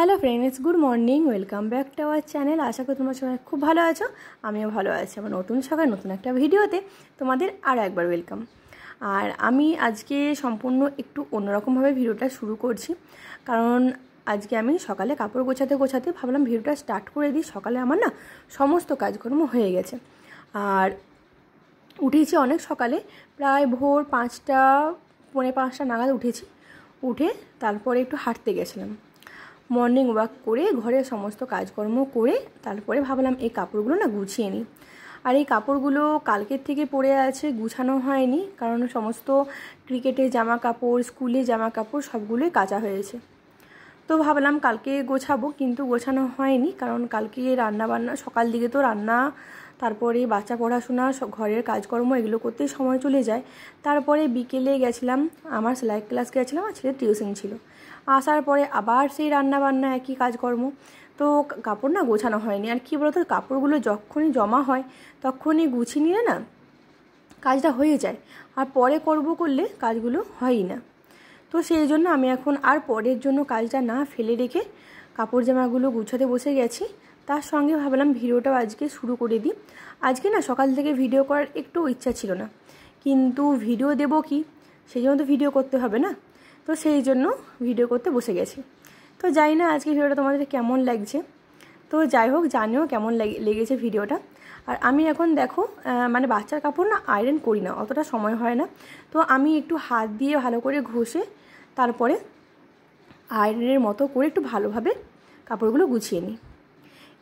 Hello friends, good morning, welcome back to our channel. আশা করি তোমরা সবাই খুব ভালো আছো, আমিও ভালো আছি। আমার নতুন সকাল নতুন একটা ভিডিওতে তোমাদের আরও একবার ওয়েলকাম। আর আমি আজকে সম্পূর্ণ একটু অন্যরকমভাবে ভিডিওটা শুরু করছি, কারণ আজকে আমি সকালে কাপড় গোছাতে গোছাতে ভাবলাম ভিডিওটা স্টার্ট করে দিই। সকালে আমার না সমস্ত কাজকর্ম হয়ে গেছে, আর উঠেছি অনেক সকালে, প্রায় ভোর 5টা পৌনে 5টা নাগাদ উঠেছি। উঠে তারপরে একটু হাঁটতে গেছিলাম, মর্নিং ওয়াক করে ঘরের সমস্ত কাজকর্ম করে তারপরে ভাবলাম এই কাপড়গুলো না গুছিয়ে নিই। আর এই কাপড়গুলো কালকের থেকে পরে আছে, গুছানো হয়নি, কারণ সমস্ত ক্রিকেটের জামা কাপড়, স্কুলে জামা কাপড় সবগুলোই কাচা হয়েছে। তো ভাবলাম কালকে গোছাবো, কিন্তু গোছানো হয়নি, কারণ কালকে রান্না বান্না, সকাল দিকে তো রান্না, তারপরে বাচ্চা পড়াশোনা, ঘরের কাজকর্ম এগুলো করতেই সময় চলে যায়। তারপরে বিকেলে গেছিলাম, আমার সেলাই ক্লাস গেছিলাম, আর ছেলের টিউশন ছিল। আসার পরে আবার সেই রান্না বান্না, একই কাজকর্ম। তো কাপড় না গোছানো হয়নি। আর কি বলতো, কাপড়গুলো যখনই জমা হয় তখনই গুছিয়ে নিলে না কাজটা হয়ে যায়, আর পরে করলে কাজগুলো হয়ই না। তো সেই জন্য আমি এখন আর পরের জন্য কাজটা না ফেলে রেখে কাপড় জামাগুলো গুছাতে বসে গেছি। তার সঙ্গে ভাবলাম ভিডিওটাও আজকে শুরু করে দিই। আজকে না সকাল থেকে ভিডিও করার একটু ইচ্ছা ছিল না, কিন্তু ভিডিও দেবো কি, সেই জন্য তো ভিডিও করতে হবে না। তো সেই জন্য ভিডিও করতে বসে গেছি। তো জানি না আজকে ভিডিওটা তোমাদের কেমন লাগছে, তো যাই হোক জানিও কেমন লেগেছে ভিডিওটা। আর আমি এখন দেখো মানে বাচ্চার কাপড় না আয়রন করি না, অতটা সময় হয় না। তো আমি একটু হাত দিয়ে ভালো করে ঘষে তারপরে আয়রনের মতো করে একটু ভালোভাবে কাপড়গুলো গুছিয়ে নিই।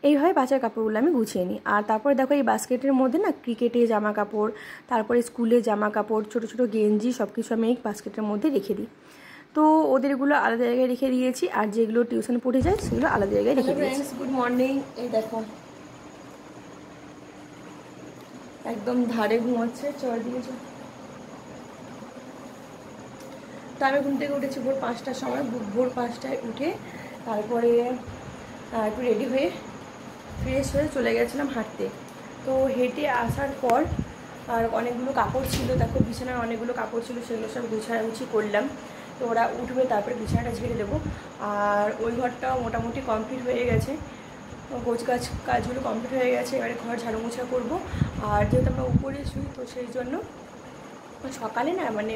এইভাবে বাচ্চার কাপড়গুলো আমি গুছিয়ে নিই। আর তারপরে দেখো এই বাস্কেটের মধ্যে না ক্রিকেটে জামা কাপড়, তারপরে স্কুলে জামা কাপড়, ছোটো ছোটো গেঞ্জি সব কিছু আমি এই বাস্কেটের মধ্যে রেখে দিই। তো ওদেরগুলো আলাদা জায়গায় রেখে দিয়েছি, আর যেগুলো টিউশন পড়ে যায় সেগুলো আলাদা জায়গায় রেখে দিয়েছি। Good morning. এই দেখো একদম ধারে ঘুমাচ্ছে, চল দিয়েছে। তো আমি ঘুম থেকে উঠেছি ভোর 5টার সময়। ভোর 5টায় উঠে তারপরে একটু রেডি হয়ে ফ্রেশ হয়ে চলে গেছিলাম হাঁটতে। তো হেঁটে আসার পর আর অনেকগুলো কাপড় ছিল, দেখো বিছানায় অনেকগুলো কাপড় ছিল, সেগুলো সব গুছাগুছি করলাম। তো ওরা উঠবে, তারপরে বিছানাটা ঝেড়ে দেবো। আর ওই ঘরটাও মোটামুটি কমপ্লিট হয়ে গেছে, গোছ কাজগুলো কমপ্লিট হয়ে গেছে। এবারে ঘর ঝাড়ু মোছা করবো। আর যেহেতু আমরা উপরে শুই, তো সেই জন্য সকালে না মানে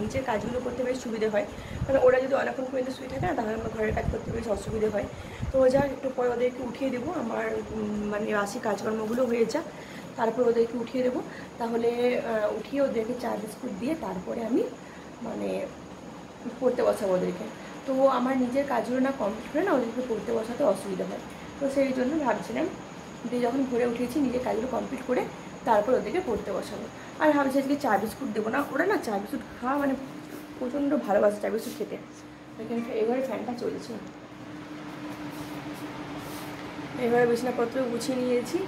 নিচের কাজগুলো করতে বেশ সুবিধে হয়, কারণ ওরা যদি অনেকক্ষণ পর্যন্ত শুয়ে থাকে না, তাহলে আমার ঘরের কাজ করতে বেশ অসুবিধে হয়। তো যা একটু পরে ওদেরকে উঠিয়ে দেবো, আমার মানে বাসি কাজকর্মগুলো হয়ে যা, তারপর ওদেরকে উঠিয়ে দেবো। তাহলে উঠিয়ে ওদেরকে চা বিস্কুট দিয়ে তারপরে আমি মানে পড়তে বসাবো ওদেরকে। তো আমার নিজের কাজগুলো না কমপ্লিট করে না ওদেরকে পড়তে বসাতে অসুবিধা হয়। তো সেই জন্য ভাবছিলাম যে যখন ভোরে উঠেছি নিজের কাজগুলো কমপ্লিট করে তারপর ওদেরকে পড়তে বসাবো। আর ভাবছি আজকে চা বিস্কুট দেবো না, ওরা না চা বিস্কুট খাওয়া মানে প্রচণ্ড ভালোবাসে চা বিস্কুট খেতে। এখানে এবারে ফ্যানটা চলছে। এবারে বিছানাপত্র গুছিয়ে নিয়েছি।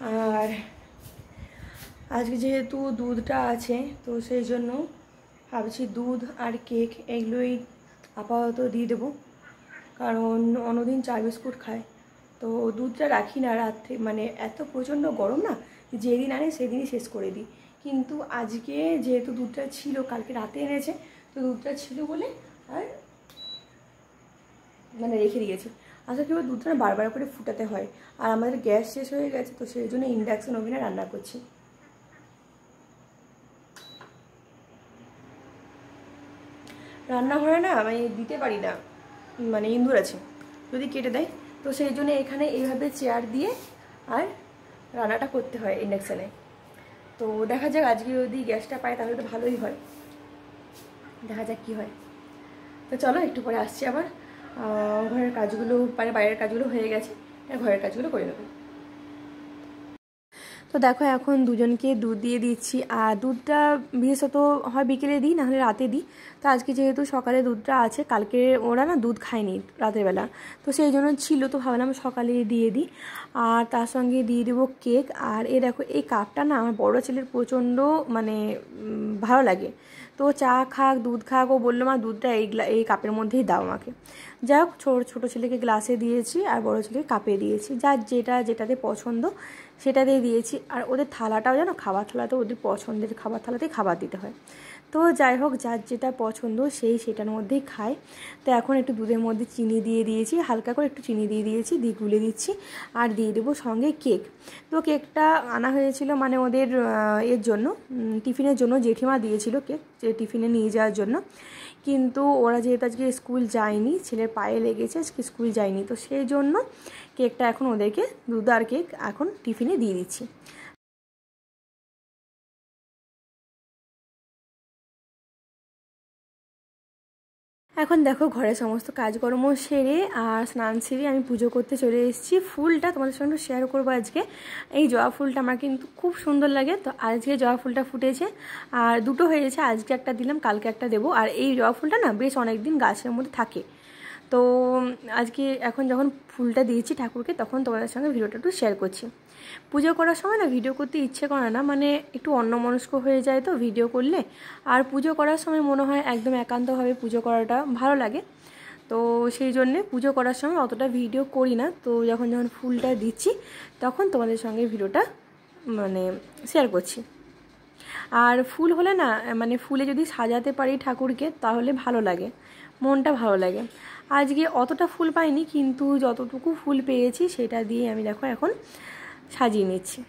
আর আজকে যেহেতু দুধটা আছে, তো সেই জন্য ভাবছি দুধ আর কেক এগুলোই আপাতত দিয়ে দেবো, কারণ অন্যদিন চা বিস্কুট খায়। তো দুধটা রাখি না রাত্রে, মানে এত প্রচণ্ড গরম না, যেদিন আনে সেদিনই শেষ করে দিই। কিন্তু আজকে যেহেতু দুধটা ছিল, কালকে রাতে এনেছে, তো দুধটা ছিল বলে আর মানে রেখে দিয়েছি। আসলে কি দুধটা বারবার করে ফুটাতে হয়, আর আমাদের গ্যাস শেষ হয়ে গেছে, তো সেই জন্য ইন্ডাকশন ওভেনে রান্না করছি। রান্নাঘরে না আমি দিতে পারি না, মানে ইঁদুর আছে, যদি কেটে দেয়। তো সেই জন্য এখানে এইভাবে চেয়ার দিয়ে আর রান্নাটা করতে হয় ইন্ডাকশানে। তো দেখা যাক আজকে যদি গ্যাসটা পাই তাহলে তো ভালোই হয়, দেখা যাক কী হয়। তো চলো একটু পরে আসছি আবার। ঘরের কাজগুলো মানে বাইরের কাজগুলো হয়ে গেছে, ঘরের কাজগুলো করে নেবো। তো দেখো এখন দুজনকে দুধ দিয়ে দিচ্ছি, আর দুধটা বিশেষত হয় বিকেলে দিই, নাহলে রাতে দিই। তো আজকে যেহেতু সকালে দুধটা আছে, কালকে ওরা না দুধ খায়নি রাতের বেলা, তো সেই জন্য ছিল, তো ভাবলাম সকালে দিয়ে দিই। আর তার সঙ্গে দিয়ে দেবো কেক। আর এই দেখো এই কাপটা না আমার বড় ছেলের প্রচণ্ড মানে ভালো লাগে, তো চা খাক দুধ খাক, ও বললো মা দুধটা এই কাপের মধ্যেই দাও আমাকে। যাই হোক ছোটো ছেলেকে গ্লাসে দিয়েছি, আর বড় ছেলেকে কাপে দিয়েছি, যার যেটাতে পছন্দ সেটাতেই দিয়েছি। আর ওদের থালাটাও জানো, খাবার থালাতেও ওদের পছন্দের খাবার থালাতেই খাবার দিতে হয়। তো যাই হোক, যার যেটা পছন্দ সেটার মধ্যেই খায়। তো এখন একটু দুধের মধ্যে চিনি দিয়ে দিয়েছি, হালকা করে একটু চিনি দিয়ে দিয়েছি, দিয়ে গুলে দিচ্ছি। আর দিয়ে দেবো সঙ্গে কেক। তো কেকটা আনা হয়েছিল মানে ওদের এর জন্য, টিফিনের জন্য জেঠিমা দিয়েছিল কেক, যে টিফিনে নিয়ে যাওয়ার জন্য। কিন্তু ওরা যেহেতু আজকে স্কুল যায়নি, ছেলের পায়ে লেগেছে, আজকে স্কুল যায়নি, তো সেই জন্য কেকটা এখন ওদেরকে দুধ আর কেক এখন টিফিনে দিয়ে দিচ্ছি। এখন দেখো ঘরের সমস্ত কাজকর্ম সেরে আর স্নান সেরে আমি পুজো করতে চলে এসেছি। ফুলটা তোমাদের সঙ্গে শেয়ার করবো আজকে। এই জবা ফুলটা আমার কিন্তু খুব সুন্দর লাগে। তো আজকে জবা ফুলটা ফুটেছে আর দুটো হয়েছে, আজকে একটা দিলাম, কালকে একটা দেবো। আর এই জবা ফুলটা না বেশ অনেক দিন গাছের মধ্যে থাকে। তো আজকে এখন যখন ফুলটা দিয়েছি ঠাকুরকে, তখন তোমাদের সঙ্গে ভিডিওটা একটু শেয়ার করছি। পুজো করার সময় না ভিডিও করতে ইচ্ছে করে না, মানে একটু অন্যমনস্ক হয়ে যায় তো ভিডিও করলে। আর পুজো করার সময় মনে হয় একদম একান্তভাবে পুজো করাটা ভালো লাগে। তো সেই জন্যে পুজো করার সময় অতটা ভিডিও করি না। তো যখন ফুলটা দিচ্ছি তখন তোমাদের সঙ্গে ভিডিওটা মানে শেয়ার করছি। আর ফুল হলে না, মানে ফুলে যদি সাজাতে পারি ঠাকুরকে তাহলে ভালো লাগে, মনটা ভালো লাগে। আজকে অতটা ফুল পাইনি, কিন্তু যতটুকু ফুল পেয়েছি সেটা দিয়ে আমি দেখো এখন সাজিয়ে নিচ্ছি।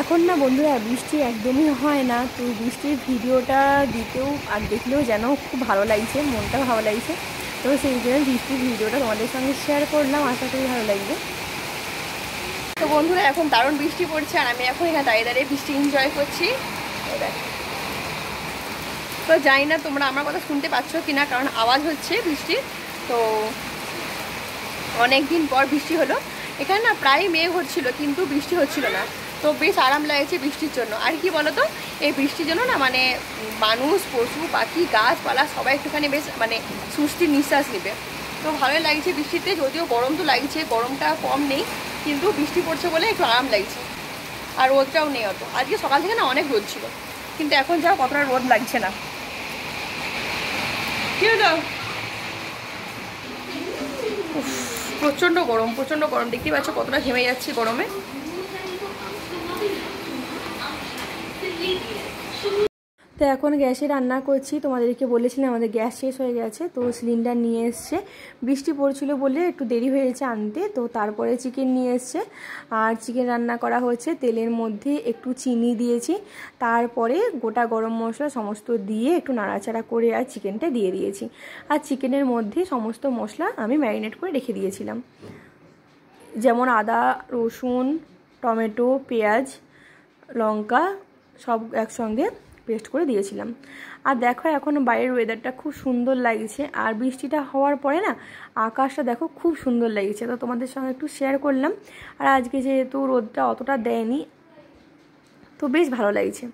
এখন না বন্ধুরা বৃষ্টি একদমই হয় না, তো বৃষ্টির ভিডিওটা দিতেও আর দেখলেও যেন খুব ভালো লাগছে, মনটা ভালো লাগছে। তো সেই জন্য বৃষ্টির ভিডিওটা তোমাদের সঙ্গে শেয়ার করলাম, আশা করি ভালো লাগবে। তো বন্ধুরা এখন দারুণ বৃষ্টি পড়ছে আর আমি এখন এখানে দাঁড়িয়ে দাঁড়িয়ে বৃষ্টি এনজয় করছি। তো জানি না তোমরা আমার কথা শুনতে পাচ্ছ কি না, কারণ আওয়াজ হচ্ছে বৃষ্টির। তো অনেক দিন পর বৃষ্টি হলো। এখানে না প্রায় মেঘ হচ্ছিল কিন্তু বৃষ্টি হচ্ছিল না। তো বেশ আরাম লাগছে বৃষ্টির জন্য। আর কি বলো তো, এই বৃষ্টির জন্য না মানে মানুষ, পশু পাখি, গাছপালা সবাই একটুখানি বেশ মানে স্বস্তির নিঃশ্বাস নেবে। তো ভালোই লাগছে বৃষ্টিতে, যদিও গরম তো লাগছে, গরমটা কম নেই, কিন্তু বৃষ্টি পড়ছে বলে একটু আরাম লাগছে। আর রোদটাও নেই অত। আজকে সকাল থেকে না অনেক রোদ ছিল, কিন্তু এখন যাও কতটা রোদ লাগছে না। কি হলো? প্রচণ্ড গরম, প্রচণ্ড গরম, দেখতেই পাচ্ছ কতটা ঘেমে যাচ্ছি গরমে। তো এখন গ্যাসে রান্না করছি, তোমাদেরকে বলেছিলাম আমাদের গ্যাস শেষ হয়ে গেছে, তো সিলিন্ডার নিয়ে এসছে। বৃষ্টি পড়ছিল বলে একটু দেরি হয়েছে আনতে। তো তারপরে চিকেন নিয়ে এসছে আর চিকেন রান্না করা হচ্ছে। তেলের মধ্যে একটু চিনি দিয়েছি, তারপরে গোটা গরম মশলা সমস্ত দিয়ে একটু নাড়াচাড়া করে আর চিকেনটা দিয়ে দিয়েছি। আর চিকেনের মধ্যে সমস্ত মশলা আমি ম্যারিনেট করে রেখে দিয়েছিলাম, যেমন আদা, রসুন, টমেটো, পেঁয়াজ, লঙ্কা সব একসঙ্গে পেস্ট করে দিয়েছিলাম। আর দেখো এখন বাইরের ওয়েদারটা খুব সুন্দর লাগছে, আর বৃষ্টিটা হওয়ার পরে না আকাশটা দেখো খুব সুন্দর লাগছে। তো তোমাদের সঙ্গে একটু শেয়ার করলাম। আর আজকে যেহেতু রোদটা অতটা দেয়নি, তো বেশ ভালো লাগছে।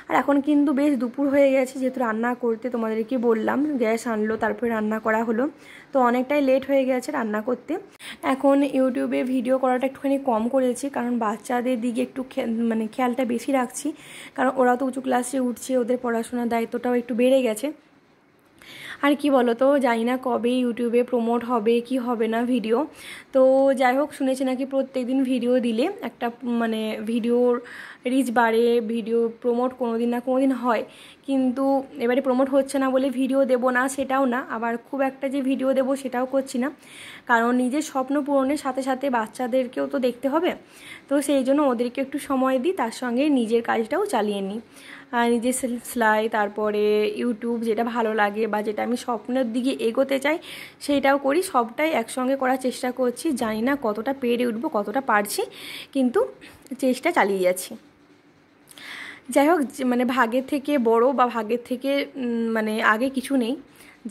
আর এখন কিন্তু বেশ দুপুর হয়ে গেছে, যেহেতু রান্না করতে তোমাদেরকে বললাম গ্যাস আনলো তারপরে রান্না করা হলো, তো অনেকটাই লেট হয়ে গেছে রান্না করতে। এখন ইউটিউবে ভিডিও করাটা একটুখানি কম করেছি, কারণ বাচ্চাদের দিকে একটু মানে খেয়ালটা বেশি রাখছি, কারণ ওরা তো উঁচু ক্লাসে উঠছে, ওদের পড়াশোনার দায়িত্বটাও একটু বেড়ে গেছে। আর কি বলো তো, জানি না কবে ইউটিউবে প্রমোট হবে কি হবে না ভিডিও। তো যাই হোক, শুনেছি নাকি প্রত্যেক দিন ভিডিও দিলে একটা মানে ভিডিওর রিচ বাড়ে, ভিডিও প্রমোট কোনো দিন না কোনো দিন হয়, কিন্তু এবারে প্রমোট হচ্ছে না বলে ভিডিও দেবো না সেটাও না, আবার খুব একটা যে ভিডিও দেবো সেটাও করছি না, কারণ নিজের স্বপ্ন পূরণের সাথে সাথে বাচ্চাদেরকেও তো দেখতে হবে। তো সেই জন্য ওদেরকে একটু সময় দিই, তার সঙ্গে নিজের কাজটাও চালিয়ে নিই। নিজের সেলাই, তারপরে ইউটিউব যেটা ভালো লাগে বা যেটা আমি স্বপ্নের দিকে এগোতে চাই সেইটাও করি, সবটাই একসঙ্গে করার চেষ্টা করছি। জানি না কতটা পেরে উঠবো, কতটা পারছি, কিন্তু চেষ্টা চালিয়ে যাচ্ছি। যাই হোক, মানে ভাগের থেকে বড় বা ভাগের থেকে মানে আগে কিছু নেই,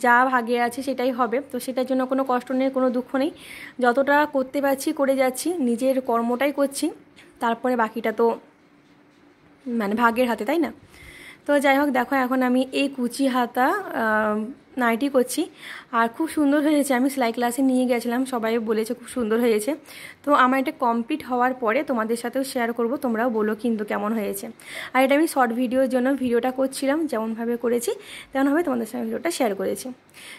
যা ভাগে আছে সেটাই হবে। তো সেটার জন্য কোনো কষ্ট নেই, কোনো দুঃখ নেই, যতটা করতে পারছি করে যাচ্ছি, নিজের কর্মটাই করছি, তারপরে বাকিটা তো মানে ভাগ্যের হাতে, তাই না? তো যাই হোক, দেখো এখন আমি এই কুচি হাতা নাইটি করছি, আর খুব সুন্দর হয়েছে। আমি সেলাই ক্লাসে নিয়ে গেছিলাম, সবাই বলেছে খুব সুন্দর হয়েছে। তো আমার এটা কমপ্লিট হওয়ার পরে তোমাদের সাথেও শেয়ার করব, তোমরাও বলো কিন্তু কেমন হয়েছে। আর এটা আমি শর্ট ভিডিওর জন্য ভিডিওটা করছিলাম, যেমনভাবে করেছি তেমনভাবে তোমাদের সঙ্গে ভিডিওটা শেয়ার করেছি।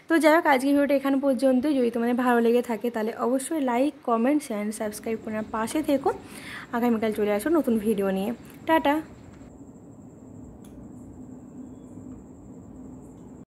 তো যাই হোক, আজকের ভিডিওটা এখানে পর্যন্ত। যদি তোমাদের ভালো লেগে থাকে তাহলে অবশ্যই লাইক, কমেন্ট, শেয়ার, সাবস্ক্রাইব করে পাশে থেকো। আগামীকাল চলে আসো নতুন ভিডিও নিয়ে। টাটা।